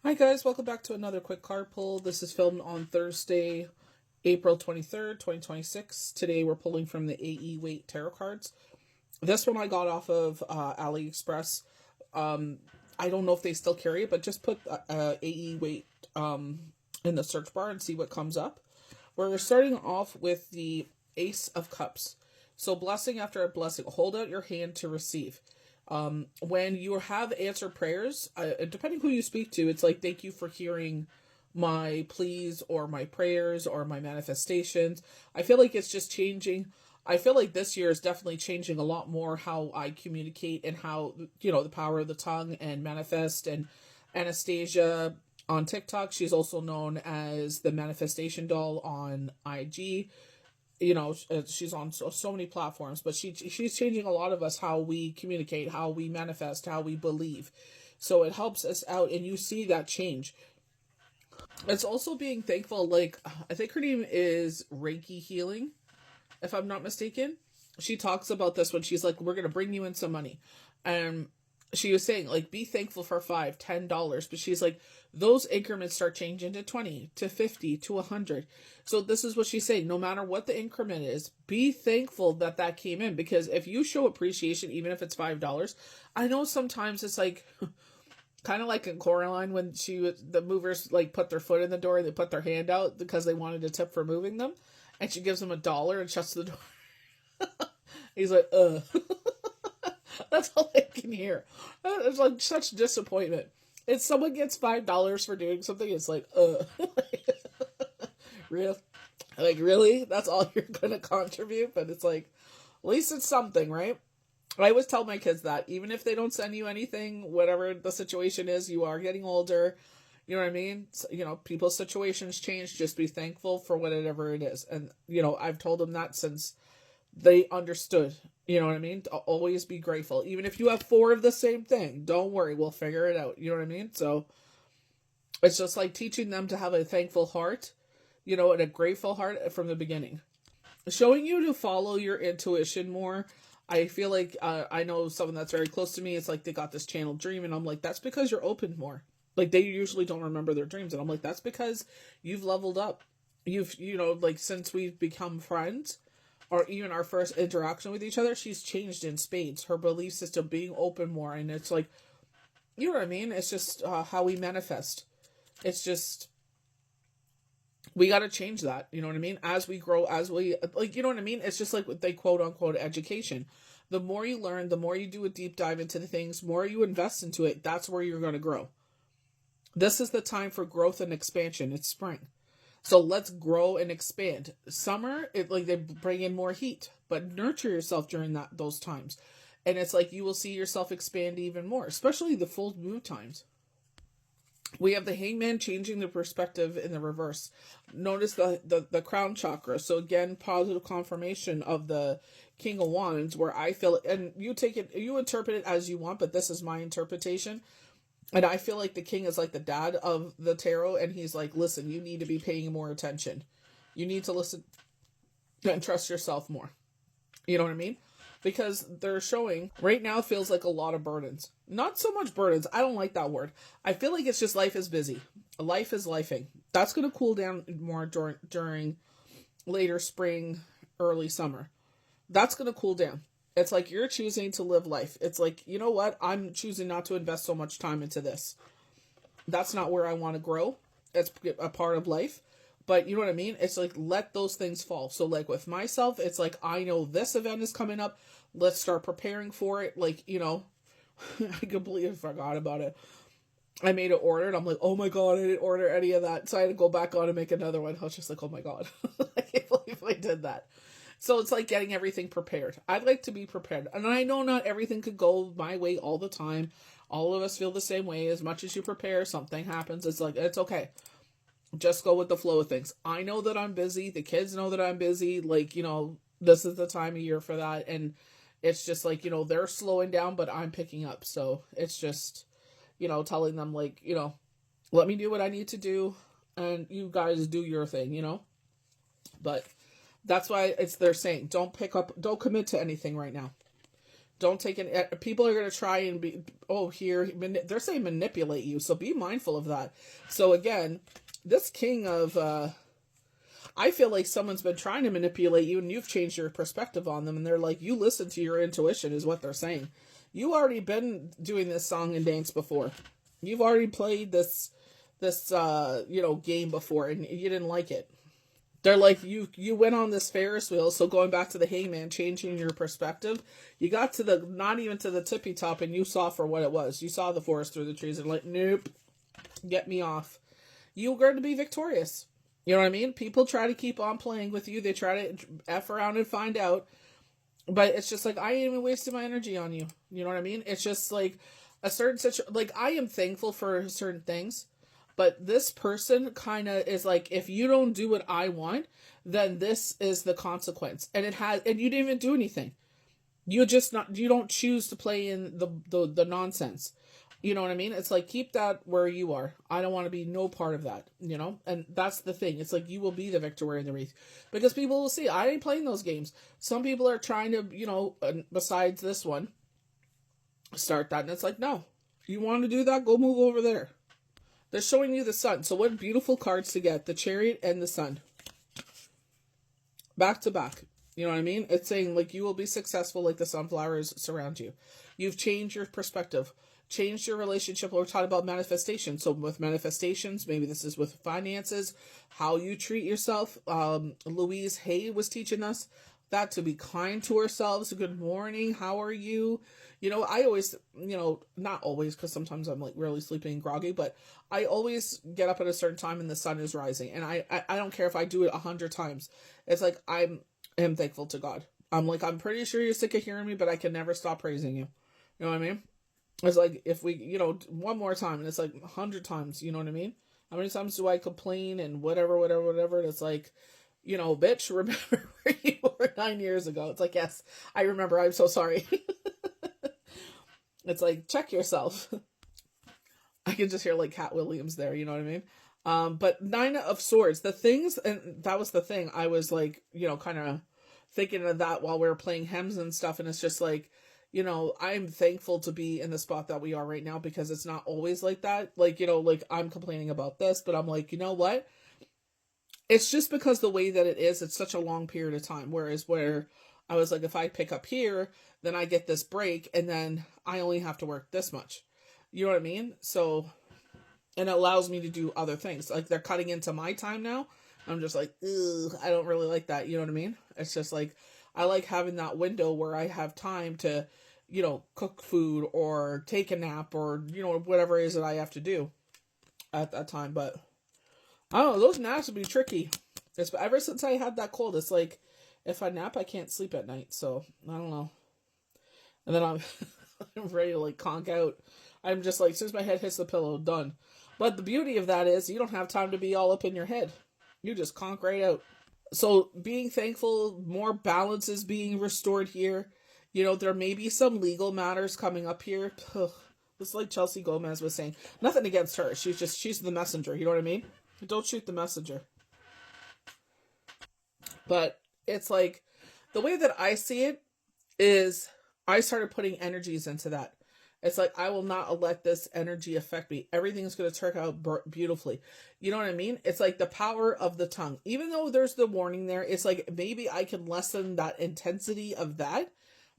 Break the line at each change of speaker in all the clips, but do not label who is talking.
Hi guys, welcome back to another quick card pull. This is filmed on Thursday, April 23rd, 2026. Today we're pulling from the AE Weight Tarot cards. This one I got off of AliExpress. I don't know if they still carry it, but just put AE Weight in the search bar and see what comes up. We're starting off with the Ace of Cups. So blessing after a blessing. Hold out your hand to receive. When you have answered prayers, depending who you speak to, it's like, thank you for hearing my pleas or my prayers or my manifestations. I feel like it's just changing. I feel like this year is definitely changing a lot more how I communicate and how, the power of the tongue and manifest. And Anastasia on TikTok, she's also known as the Manifestation Doll on IG. She's on so many platforms, but she's changing a lot of us, how we communicate, how we manifest, how we believe. So it helps us out, and you see that change. It's also being thankful. Like, I think her name is Reiki Healing, if I'm not mistaken. She talks about this when she's like, we're going to bring you in some money. And she was saying, like, be thankful for $5, $10. But she's like, those increments start changing to 20, to 50, to 100. So this is what she's saying. No matter what the increment is, be thankful that came in. Because if you show appreciation, even if it's $5, I know sometimes it's like, kind of like in Coraline when the movers like put their foot in the door and they put their hand out because they wanted a tip for moving them. And she gives him $1 and shuts the door. He's like, That's all I can hear. It's like such disappointment. If someone gets $5 for doing something, it's like, real, like, really? That's all you're gonna contribute? But it's like, at least it's something, right? I always tell my kids that even if they don't send you anything, whatever the situation is, you are getting older. You know what I mean? So, people's situations change. Just be thankful for whatever it is. And, I've told them that since they understood. You know what I mean? Always be grateful. Even if you have 4 of the same thing, don't worry. We'll figure it out. You know what I mean? So it's just like teaching them to have a thankful heart, and a grateful heart from the beginning. Showing you to follow your intuition more. I feel like I know someone that's very close to me. It's like they got this channel dream, and I'm like, that's because you're open more. Like, they usually don't remember their dreams, and I'm like, that's because you've leveled up. You've, like, since we've become friends, or even our first interaction with each other, she's changed in spades. Her belief system being open more, and it's like, you know what I mean? It's just how we manifest. It's just, we got to change that. You know what I mean? As we grow, as we, like, you know what I mean? It's just like they quote unquote education. The more you learn, the more you do a deep dive into the things, more you invest into it, that's where you're going to grow. This is the time for growth and expansion. It's spring. So let's grow and expand. Summer, they bring in more heat, but nurture yourself during those times. And it's like you will see yourself expand even more, especially the full moon times. We have the Hangman changing the perspective in the reverse. Notice the crown chakra. So again, positive confirmation of the King of Wands, where I feel, and you interpret it as you want, but this is my interpretation. And I feel like the king is like the dad of the tarot, and he's like, listen, you need to be paying more attention. You need to listen and trust yourself more. You know what I mean? Because they're showing, right now feels like a lot of burdens. Not so much burdens. I don't like that word. I feel like it's just life is busy. Life is lifing. That's going to cool down more during later spring, early summer. That's going to cool down. It's like you're choosing to live life. It's like, you know what? I'm choosing not to invest so much time into this. That's not where I want to grow. It's a part of life. But you know what I mean? It's like, let those things fall. So like with myself, it's like, I know this event is coming up. Let's start preparing for it. Like, I completely forgot about it. I made an order and I'm like, oh my God, I didn't order any of that. So I had to go back on and make another one. I was just like, oh my God, I can't believe I did that. So it's like getting everything prepared. I'd like to be prepared. And I know not everything could go my way all the time. All of us feel the same way. As much as you prepare, something happens. It's like, it's okay. Just go with the flow of things. I know that I'm busy. The kids know that I'm busy. Like, this is the time of year for that. And it's just like, they're slowing down, but I'm picking up. So it's just, telling them like, let me do what I need to do. And you guys do your thing, But that's why they're saying, don't commit to anything right now. Don't take it. People are going to try and be, oh, here, they're saying manipulate you. So be mindful of that. So again, this king of, I feel like someone's been trying to manipulate you and you've changed your perspective on them. And they're like, you listen to your intuition is what they're saying. You already been doing this song and dance before. You've already played this game before and you didn't like it. They're like, you went on this Ferris wheel, so going back to the Hangman, changing your perspective, you got to not even to the tippy top, and you saw for what it was. You saw the forest through the trees, and like, nope, get me off. You're going to be victorious. You know what I mean? People try to keep on playing with you. They try to F around and find out. But it's just like, I ain't even wasting my energy on you. You know what I mean? It's just like a certain situation. Like, I am thankful for certain things. But this person kind of is like, if you don't do what I want, then this is the consequence. And and you didn't even do anything. You don't choose to play in the nonsense. You know what I mean? It's like, keep that where you are. I don't want to be no part of that, you know? And that's the thing. It's like, you will be the victor in the wreath. Because people will see, I ain't playing those games. Some people are trying to, besides this one, start that. And it's like, no, you want to do that? Go move over there. They're showing you the sun. So what beautiful cards to get. The Chariot and the Sun. Back to back. You know what I mean? It's saying, like, you will be successful like the sunflowers surround you. You've changed your perspective. Changed your relationship. We're talking about manifestation. So with manifestations, maybe this is with finances, how you treat yourself. Louise Hay was teaching us that, to be kind to ourselves. Good morning. How are you? I always, not always, because sometimes I'm like really sleeping and groggy, but I always get up at a certain time and the sun is rising. And I don't care if I do it 100 times. It's like, I am thankful to God. I'm like, I'm pretty sure you're sick of hearing me, but I can never stop praising you. You know what I mean? It's like, if we, one more time, and it's like 100 times, you know what I mean? How many times do I complain and whatever, and it's like, bitch, remember where you were 9 years ago? It's like, yes, I remember, I'm so sorry. It's like, check yourself. I can just hear like Cat Williams there, you know what I mean? But Nine of Swords, the things, and that was the thing, I was like, kind of thinking of that while we were playing Hems and stuff, and it's just like, I'm thankful to be in the spot that we are right now, because it's not always like that. Like, like I'm complaining about this, but I'm like, you know what? It's just because the way that it is, it's such a long period of time. Whereas where I was like, if I pick up here, then I get this break, and then I only have to work this much. You know what I mean? So, and it allows me to do other things. Like, they're cutting into my time now. I'm just like, ugh, I don't really like that. You know what I mean? It's just like, I like having that window where I have time to, cook food or take a nap or, whatever it is that I have to do at that time. But I don't know, those naps would be tricky. Ever since I had that cold, it's like, if I nap, I can't sleep at night. So, I don't know. And then I'm ready to like conk out. I'm just like, as soon as my head hits the pillow, done. But the beauty of that is you don't have time to be all up in your head. You just conk right out. So being thankful, more balance is being restored here. There may be some legal matters coming up here. Ugh. It's like Chelsea Gomez was saying. Nothing against her. She's the messenger. You know what I mean? Don't shoot the messenger. But it's like, the way that I see it is, I started putting energies into that. It's like, I will not let this energy affect me. Everything's going to turn out beautifully. You know what I mean? It's like the power of the tongue. Even though there's the warning there, it's like, maybe I can lessen that intensity of that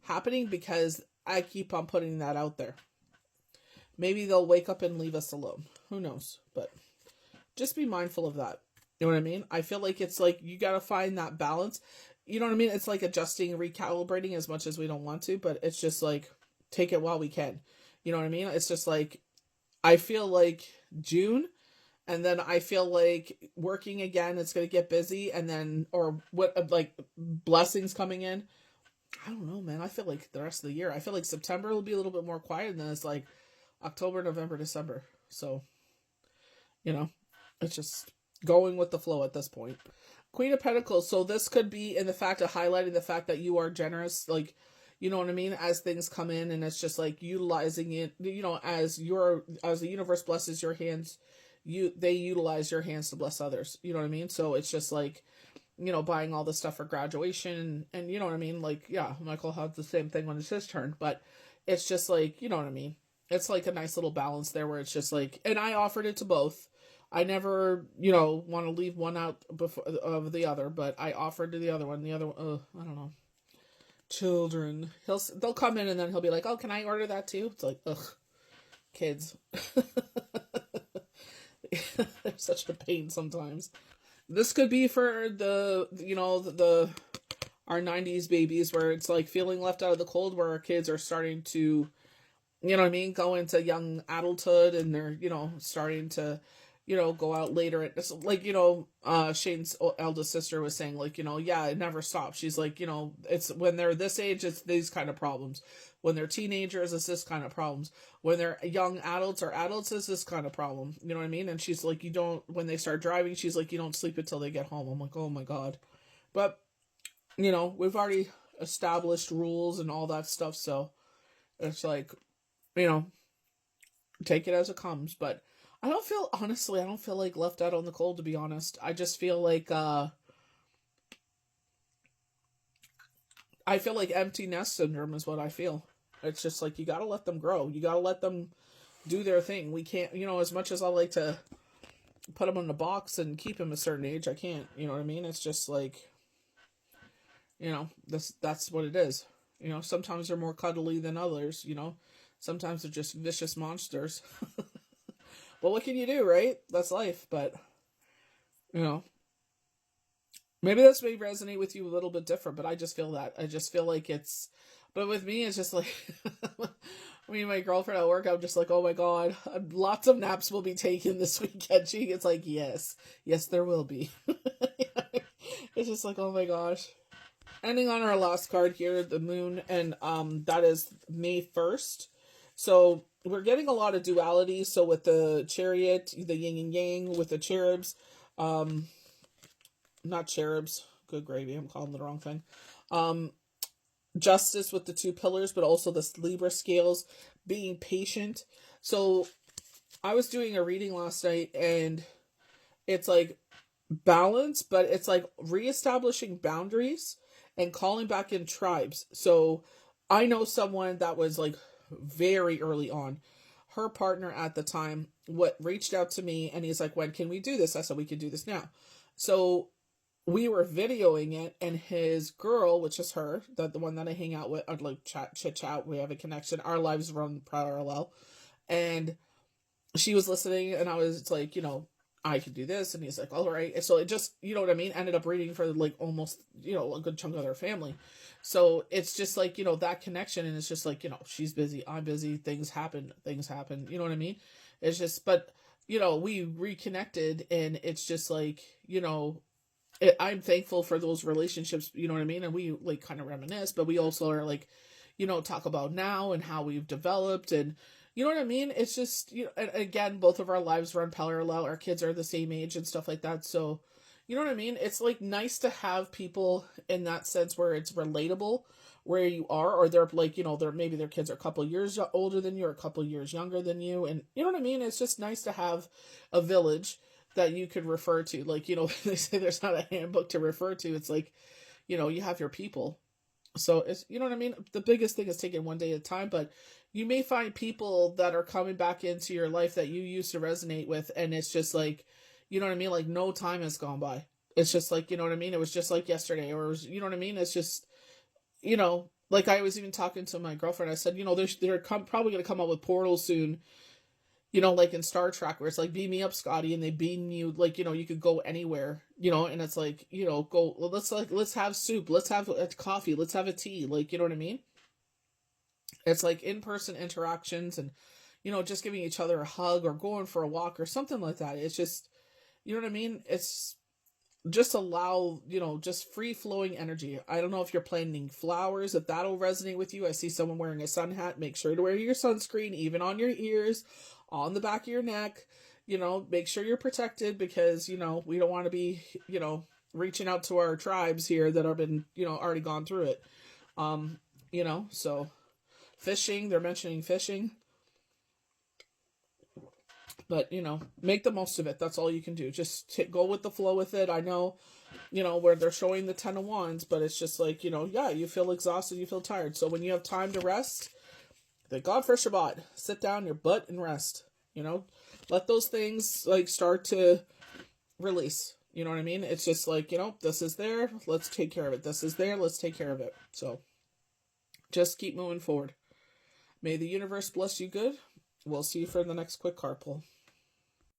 happening because I keep on putting that out there. Maybe they'll wake up and leave us alone. Who knows? But just be mindful of that. You know what I mean? I feel like it's like, you got to find that balance. You know what I mean? It's like adjusting, recalibrating as much as we don't want to, but it's just like, take it while we can. You know what I mean? It's just like, I feel like June, and then I feel like working again, it's going to get busy, and then, or what, like, blessings coming in. I don't know, man. I feel like the rest of the year, I feel like September will be a little bit more quiet, and then it's like October, November, December. So, it's just going with the flow at this point. Queen of Pentacles. So this could be in the fact of highlighting the fact that you are generous, like, you know what I mean? As things come in, and it's just like utilizing it, as the universe blesses your hands, they utilize your hands to bless others. You know what I mean? So it's just like, buying all this stuff for graduation. And you know what I mean? Like, yeah, Michael has the same thing when it's his turn. But it's just like, you know what I mean? It's like a nice little balance there where it's just like, and I offered it to both. I never, want to leave one out before of the other, but I offered to the other one. The other one, I don't know. Children. They'll come in and then he'll be like, "Oh, can I order that too?" It's like, ugh, kids. They're such a pain sometimes. This could be for the our 90s babies where it's like feeling left out of the cold, where our kids are starting to, you know what I mean, go into young adulthood, and they're, starting to, go out later at this, like, Shane's eldest sister was saying, like, yeah, it never stops. She's like, it's when they're this age, it's these kind of problems. When they're teenagers, it's this kind of problems. When they're young adults or adults, it's this kind of problem. You know what I mean? And she's like, when they start driving, she's like, you don't sleep until they get home. I'm like, oh my God. But, we've already established rules and all that stuff. So it's like, take it as it comes. But honestly, I don't feel like left out on the cold, to be honest. I just feel like, empty nest syndrome is what I feel. It's just like, you gotta let them grow. You gotta let them do their thing. We can't, as much as I like to put them in a box and keep them a certain age, I can't, you know what I mean? It's just like, that's what it is. Sometimes they're more cuddly than others, sometimes they're just vicious monsters. But what can you do, right? That's life. But, maybe this may resonate with you a little bit different, but I just feel that. I just feel like but with me, it's just like, me and my girlfriend at work, I'm just like, oh my God, lots of naps will be taken this weekend. She gets like, yes, there will be. It's just like, oh my gosh. Ending on our last card here, the moon, and that is May 1st. So we're getting a lot of duality. So with the chariot, the yin and yang, with the cherubs, not cherubs, good gravy, I'm calling the wrong thing. Justice with the 2 pillars, but also the Libra scales, being patient. So I was doing a reading last night, and it's like balance, but it's like reestablishing boundaries and calling back in tribes. So I know someone that was like very early on. Her partner at the time reached out to me, and he's like, when can we do this? I said, we can do this now. So we were videoing it, and his girl, which is her, the one that I hang out with, I'd like chit chat, we have a connection, our lives run parallel, and she was listening, and I was like, I could do this, and he's like, all right. And so it just, you know what I mean, ended up reading for like almost, a good chunk of their family. So it's just like, that connection, and it's just like, she's busy, I'm busy, things happen, you know what I mean? It's just, but, we reconnected, and it's just like, I'm thankful for those relationships, you know what I mean? And we like kind of reminisce, but we also are like, talk about now and how we've developed, and you know what I mean? It's just, and again, both of our lives run parallel. Our kids are the same age and stuff like that. So, you know what I mean? It's like nice to have people in that sense where it's relatable where you are, or they're like, maybe their kids are a couple years older than you or a couple years younger than you. And you know what I mean? It's just nice to have a village that you could refer to. Like, they say there's not a handbook to refer to. It's like, you have your people. So it's, you know what I mean? The biggest thing is taking one day at a time, but you may find people that are coming back into your life that you used to resonate with. And it's just like, you know what I mean? Like no time has gone by. It's just like, you know what I mean? It was just like yesterday, or it was, you know what I mean? It's just, like I was even talking to my girlfriend. I said, they're probably going to come out with portals soon, like in Star Trek, where it's like, beam me up, Scotty, and they beam you, like, you could go anywhere, and it's like, go, let's have soup, let's have a coffee, let's have a tea, like, you know what I mean? It's like in-person interactions, and, just giving each other a hug or going for a walk or something like that. It's just, you know what I mean? It's just allow, just free-flowing energy. I don't know if you're planting flowers, if that'll resonate with you. I see someone wearing a sun hat. Make sure to wear your sunscreen, even on your ears, on the back of your neck. Make sure you're protected, because, we don't want to be, reaching out to our tribes here that have been, already gone through it. So fishing, they're mentioning fishing. But, make the most of it. That's all you can do. Just go with the flow with it. I know where they're showing the 10 of Wands, but it's just like, yeah, you feel exhausted, you feel tired. So when you have time to rest, thank God for Shabbat. Sit down your butt and rest. Let those things like start to release. You know what I mean? It's just like, this is there, let's take care of it. This is there, let's take care of it. So just keep moving forward. May the universe bless you good. We'll see you for the next quick card pull.